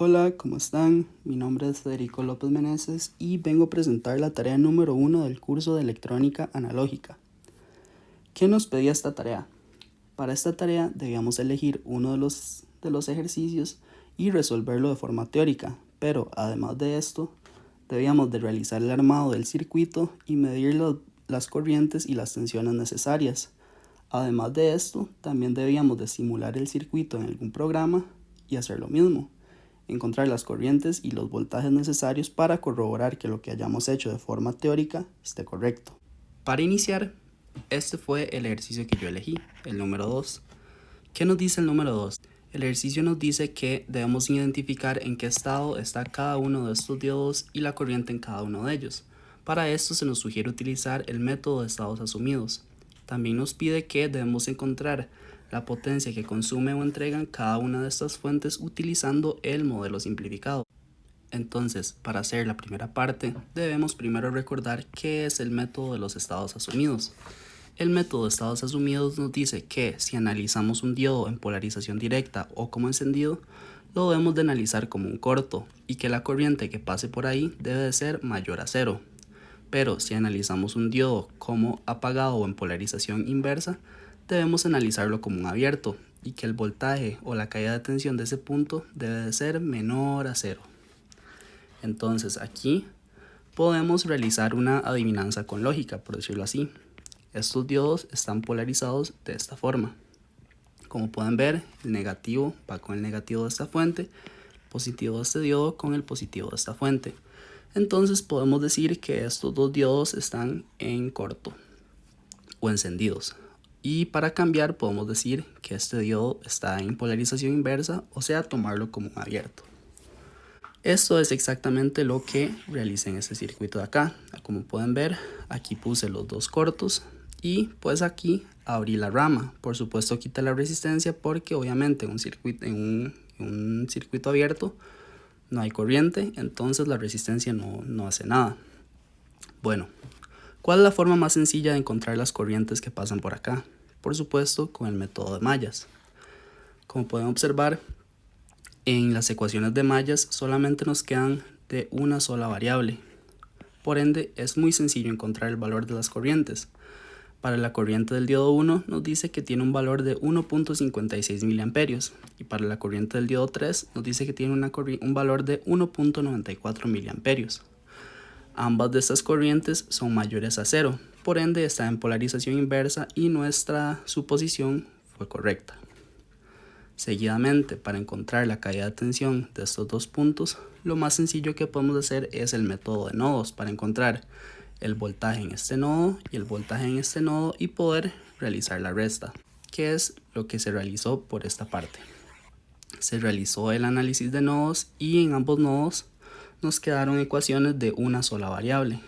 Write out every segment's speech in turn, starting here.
Hola, ¿cómo están? Mi nombre es Federico López Meneses y vengo a presentar la tarea número 1 del curso de electrónica analógica. ¿Qué nos pedía esta tarea? Para esta tarea debíamos elegir uno de los ejercicios y resolverlo de forma teórica, pero además de esto, debíamos de realizar el armado del circuito y medir las corrientes y las tensiones necesarias. Además de esto, también debíamos de simular el circuito en algún programa y hacer lo mismo, encontrar las corrientes y los voltajes necesarios para corroborar que lo que hayamos hecho de forma teórica esté correcto. Para iniciar, este fue el ejercicio que yo elegí, el número 2. ¿Qué nos dice el número 2? El ejercicio nos dice que debemos identificar en qué estado está cada uno de estos diodos y la corriente en cada uno de ellos. Para esto se nos sugiere utilizar el método de estados asumidos. También nos pide que debemos encontrar la potencia que consume o entregan cada una de estas fuentes utilizando el modelo simplificado. Entonces, para hacer la primera parte, debemos primero recordar qué es el método de los estados asumidos. El método de estados asumidos nos dice que si analizamos un diodo en polarización directa o como encendido, lo debemos de analizar como un corto y que la corriente que pase por ahí debe de ser mayor a cero. Pero si analizamos un diodo como apagado o en polarización inversa, debemos analizarlo como un abierto y que el voltaje o la caída de tensión de ese punto debe de ser menor a cero. Entonces aquí podemos realizar una adivinanza con lógica, por decirlo así. Estos diodos están polarizados de esta forma. Como pueden ver, el negativo va con el negativo de esta fuente, el positivo de este diodo con el positivo de esta fuente. Entonces podemos decir que estos dos diodos están en corto o encendidos. Y para cambiar podemos decir que este diodo está en polarización inversa, o sea, tomarlo como un abierto. Esto es exactamente lo que realicé en este circuito de acá. Como pueden ver, aquí puse los dos cortos y pues aquí abrí la rama. Por supuesto quité la resistencia porque obviamente en un circuito abierto no hay corriente, entonces la resistencia no hace nada. Bueno, ¿cuál es la forma más sencilla de encontrar las corrientes que pasan por acá? Por supuesto, con el método de mallas. Como pueden observar, en las ecuaciones de mallas solamente nos quedan de una sola variable. Por ende, es muy sencillo encontrar el valor de las corrientes. Para la corriente del diodo 1 nos dice que tiene un valor de 1.56 miliamperios y para la corriente del diodo 3 nos dice que tiene un valor de 1.94 miliamperios. Ambas de estas corrientes son mayores a cero, por ende está en polarización inversa y nuestra suposición fue correcta. Seguidamente, para encontrar la caída de tensión de estos dos puntos, lo más sencillo que podemos hacer es el método de nodos para encontrar el voltaje en este nodo y el voltaje en este nodo y poder realizar la resta, que es lo que se realizó por esta parte. Se realizó el análisis de nodos y en ambos nodos nos quedaron ecuaciones de una sola variable.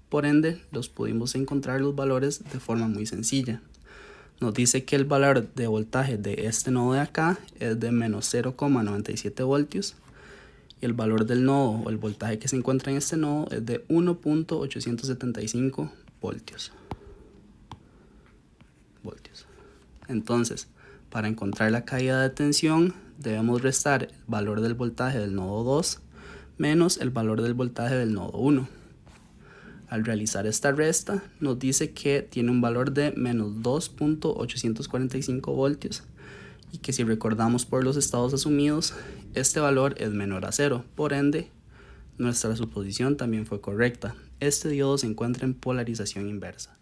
Por ende, los pudimos encontrar los valores de forma muy sencilla. Nos dice que el valor de voltaje de este nodo de acá es de menos 0,97 voltios y el valor del nodo o el voltaje que se encuentra en este nodo es de 1.875 voltios. Entonces, para encontrar la caída de tensión debemos restar el valor del voltaje del nodo 2 menos el valor del voltaje del nodo 1. Al realizar esta resta nos dice que tiene un valor de menos 2.845 voltios y que si recordamos por los estados asumidos, este valor es menor a cero, por ende nuestra suposición también fue correcta. Este diodo se encuentra en polarización inversa.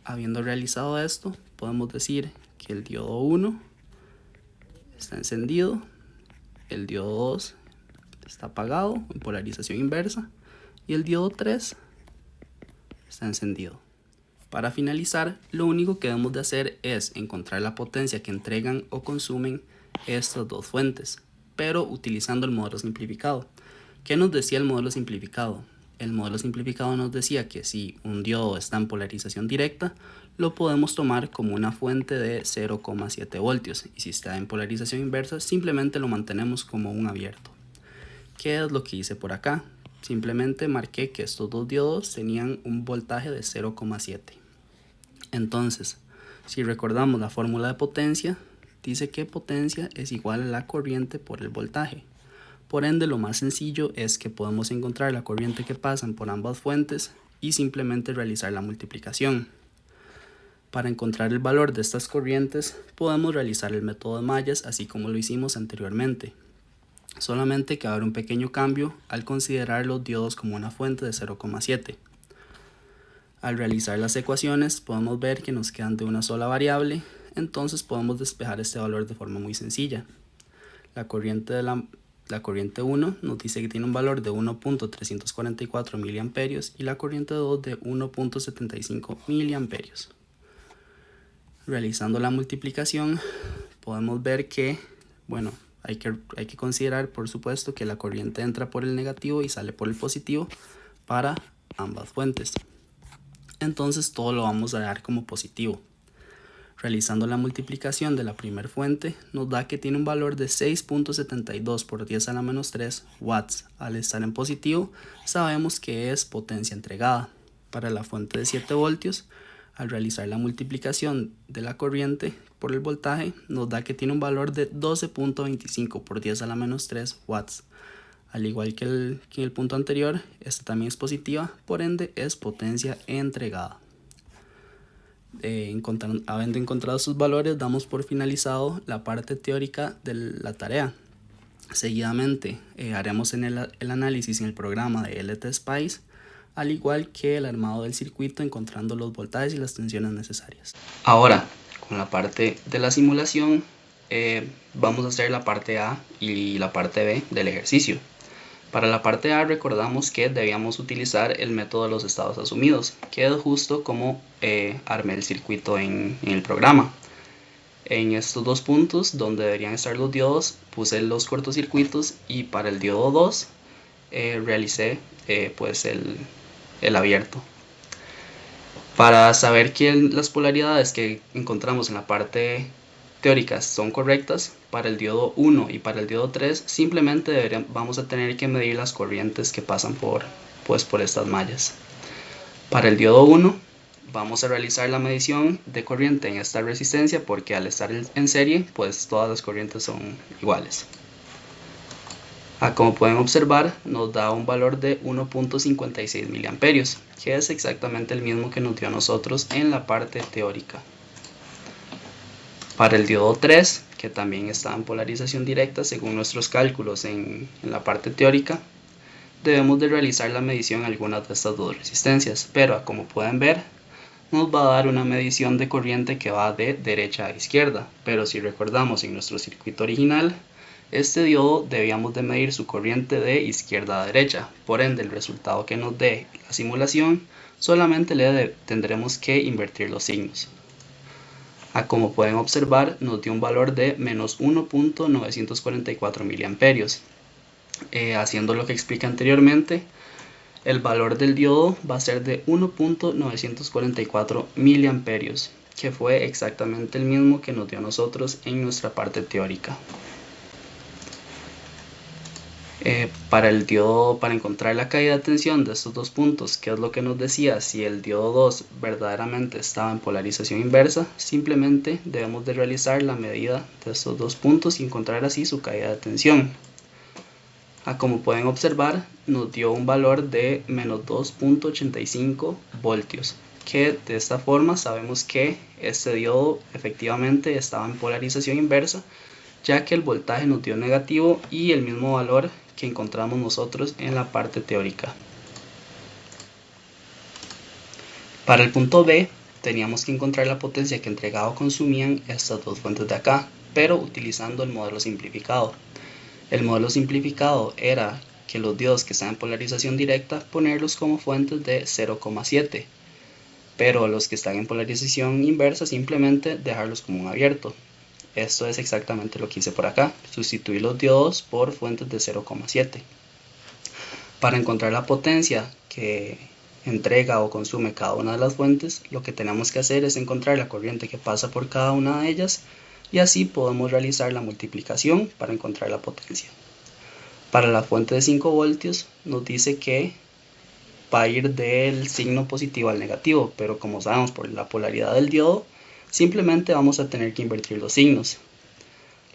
Habiendo realizado esto, podemos decir que el diodo 1 está encendido, el diodo 2 está apagado en polarización inversa y el diodo 3 está encendido. Para finalizar, lo único que debemos de hacer es encontrar la potencia que entregan o consumen estas dos fuentes, pero utilizando el modelo simplificado. ¿Qué nos decía el modelo simplificado? El modelo simplificado nos decía que si un diodo está en polarización directa, lo podemos tomar como una fuente de 0,7 voltios y si está en polarización inversa, simplemente lo mantenemos como un abierto. ¿Qué es lo que hice por acá? Simplemente marqué que estos dos diodos tenían un voltaje de 0,7. Entonces, si recordamos la fórmula de potencia, dice que potencia es igual a la corriente por el voltaje. Por ende, lo más sencillo es que podemos encontrar la corriente que pasan por ambas fuentes y simplemente realizar la multiplicación. Para encontrar el valor de estas corrientes, podemos realizar el método de mallas así como lo hicimos anteriormente. Solamente que habrá un pequeño cambio al considerar los diodos como una fuente de 0,7. Al realizar las ecuaciones podemos ver que nos quedan de una sola variable, entonces podemos despejar este valor de forma muy sencilla. La corriente 1 nos dice que tiene un valor de 1.344 mA y la corriente 2 de 1.75 mA. Realizando la multiplicación podemos ver que, hay que considerar por supuesto que la corriente entra por el negativo y sale por el positivo para ambas fuentes. Entonces todo lo vamos a dar como positivo. Realizando la multiplicación de la primera fuente nos da que tiene un valor de 6.72 por 10 a la menos 3 watts. Al estar en positivo sabemos que es potencia entregada. Para la fuente de 7 voltios, al realizar la multiplicación de la corriente por el voltaje nos da que tiene un valor de 12.25 por 10 a la menos 3 watts. Al igual que en el punto anterior, esta también es positiva, por ende es potencia entregada. Habiendo encontrado sus valores, damos por finalizado la parte teórica de la tarea. Seguidamente haremos el análisis en el programa de LTSpice, al igual que el armado del circuito encontrando los voltajes y las tensiones necesarias. Ahora, con la parte de la simulación, vamos a hacer la parte A y la parte B del ejercicio. Para la parte A recordamos que debíamos utilizar el método de los estados asumidos, que es justo como armé el circuito en el programa. En estos dos puntos donde deberían estar los diodos puse los cortocircuitos y para el diodo 2 realicé el abierto. Para saber que las polaridades que encontramos en la parte teórica son correctas, para el diodo 1 y para el diodo 3 simplemente vamos a tener que medir las corrientes que pasan por estas mallas. Para el diodo 1 vamos a realizar la medición de corriente en esta resistencia porque al estar en serie pues todas las corrientes son iguales. Como pueden observar nos da un valor de 1.56 mA, que es exactamente el mismo que nos dio a nosotros en la parte teórica. Para el diodo 3, que también está en polarización directa según nuestros cálculos en la parte teórica, debemos de realizar la medición en algunas de estas dos resistencias, pero como pueden ver nos va a dar una medición de corriente que va de derecha a izquierda, pero si recordamos en nuestro circuito original, este diodo debíamos de medir su corriente de izquierda a derecha, por ende el resultado que nos dé la simulación solamente tendremos que invertir los signos. Como pueden observar nos dio un valor de menos 1.944 mA. Haciendo lo que expliqué anteriormente, el valor del diodo va a ser de 1.944 mA, que fue exactamente el mismo que nos dio a nosotros en nuestra parte teórica. Para el diodo, para encontrar la caída de tensión de estos dos puntos, que es lo que nos decía si el diodo 2 verdaderamente estaba en polarización inversa, simplemente debemos de realizar la medida de estos dos puntos y encontrar así su caída de tensión. Como pueden observar nos dio un valor de menos 2.85 voltios, que de esta forma sabemos que este diodo efectivamente estaba en polarización inversa, ya que el voltaje nos dio negativo y el mismo valor que encontramos nosotros en la parte teórica. Para el punto B teníamos que encontrar la potencia que entregaba o consumían estas dos fuentes de acá, pero utilizando el modelo simplificado. El modelo simplificado era que los diodos que están en polarización directa ponerlos como fuentes de 0,7, pero los que están en polarización inversa simplemente dejarlos como un abierto. Esto es exactamente lo que hice por acá, sustituir los diodos por fuentes de 0,7. Para encontrar la potencia que entrega o consume cada una de las fuentes, lo que tenemos que hacer es encontrar la corriente que pasa por cada una de ellas y así podemos realizar la multiplicación para encontrar la potencia. Para la fuente de 5 voltios nos dice que va a ir del signo positivo al negativo, pero como sabemos por la polaridad del diodo, simplemente vamos a tener que invertir los signos.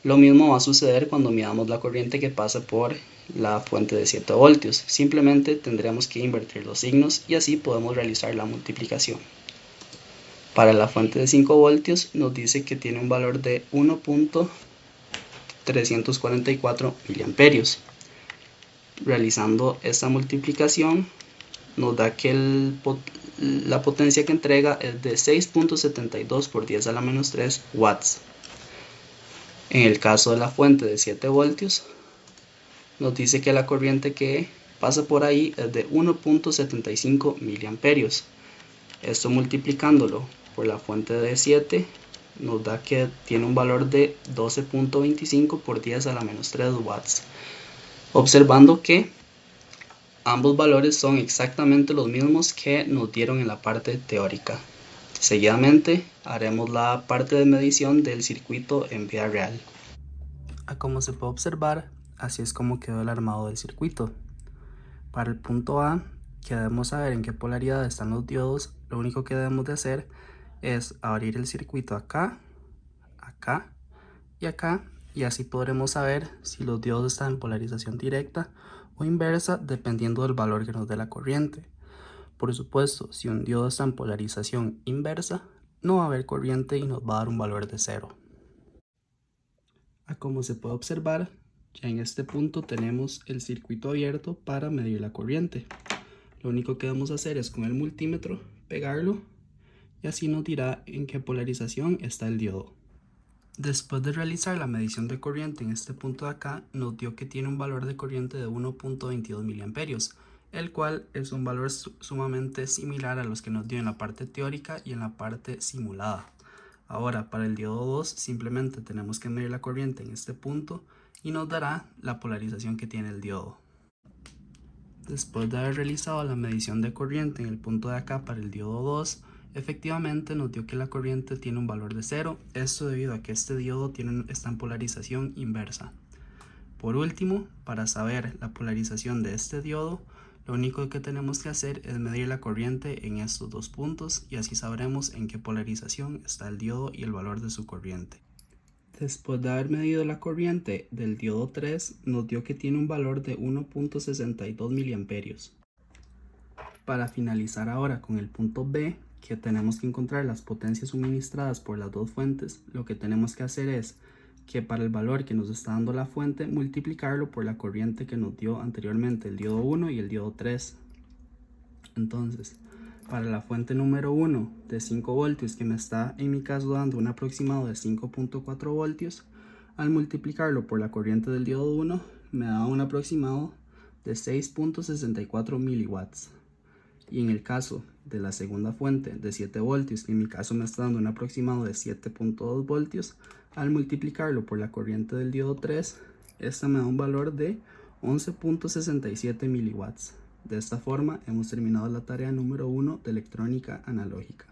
Lo mismo va a suceder cuando midamos la corriente que pasa por la fuente de 7 voltios. Simplemente tendremos que invertir los signos y así podemos realizar la multiplicación. Para la fuente de 5 voltios nos dice que tiene un valor de 1.344 miliamperios. Realizando esta multiplicación nos da que la potencia que entrega es de 6.72 por 10 a la menos 3 watts. En el caso de la fuente de 7 voltios, nos dice que la corriente que pasa por ahí es de 1.75 miliamperios. Esto multiplicándolo por la fuente de 7 nos da que tiene un valor de 12.25 por 10 a la menos 3 watts. Observando que ambos valores son exactamente los mismos que nos dieron en la parte teórica. Seguidamente haremos la parte de medición del circuito en vida real. Como se puede observar, así es como quedó el armado del circuito. Para el punto A, que debemos saber en qué polaridad están los diodos, lo único que debemos de hacer es abrir el circuito acá, acá y acá, y así podremos saber si los diodos están en polarización directa o inversa dependiendo del valor que nos dé la corriente. Por supuesto, si un diodo está en polarización inversa, no va a haber corriente y nos va a dar un valor de 0. Como se puede observar, ya en este punto tenemos el circuito abierto para medir la corriente. Lo único que debemos hacer es con el multímetro pegarlo y así nos dirá en qué polarización está el diodo. Después de realizar la medición de corriente en este punto de acá, nos dio que tiene un valor de corriente de 1.22 miliamperios, el cual es un valor sumamente similar a los que nos dio en la parte teórica y en la parte simulada. Ahora, para el diodo 2 simplemente tenemos que medir la corriente en este punto y nos dará la polarización que tiene el diodo. Después de haber realizado la medición de corriente en el punto de acá para el diodo 2, efectivamente nos dio que la corriente tiene un valor de 0, esto debido a que este diodo está en polarización inversa. Por último, para saber la polarización de este diodo, lo único que tenemos que hacer es medir la corriente en estos dos puntos y así sabremos en qué polarización está el diodo y el valor de su corriente. Después de haber medido la corriente del diodo 3, nos dio que tiene un valor de 1.62 miliamperios. Para finalizar ahora con el punto B, que tenemos que encontrar las potencias suministradas por las dos fuentes, lo que tenemos que hacer es que para el valor que nos está dando la fuente, multiplicarlo por la corriente que nos dio anteriormente el diodo 1 y el diodo 3. Entonces, para la fuente número 1 de 5 voltios que me está en mi caso dando un aproximado de 5.4 voltios, al multiplicarlo por la corriente del diodo 1 me da un aproximado de 6.64 miliwatts. Y en el caso de la segunda fuente de 7 voltios, que en mi caso me está dando un aproximado de 7.2 voltios, al multiplicarlo por la corriente del diodo 3, esta me da un valor de 11.67 miliwatts. De esta forma hemos terminado la tarea número 1 de electrónica analógica.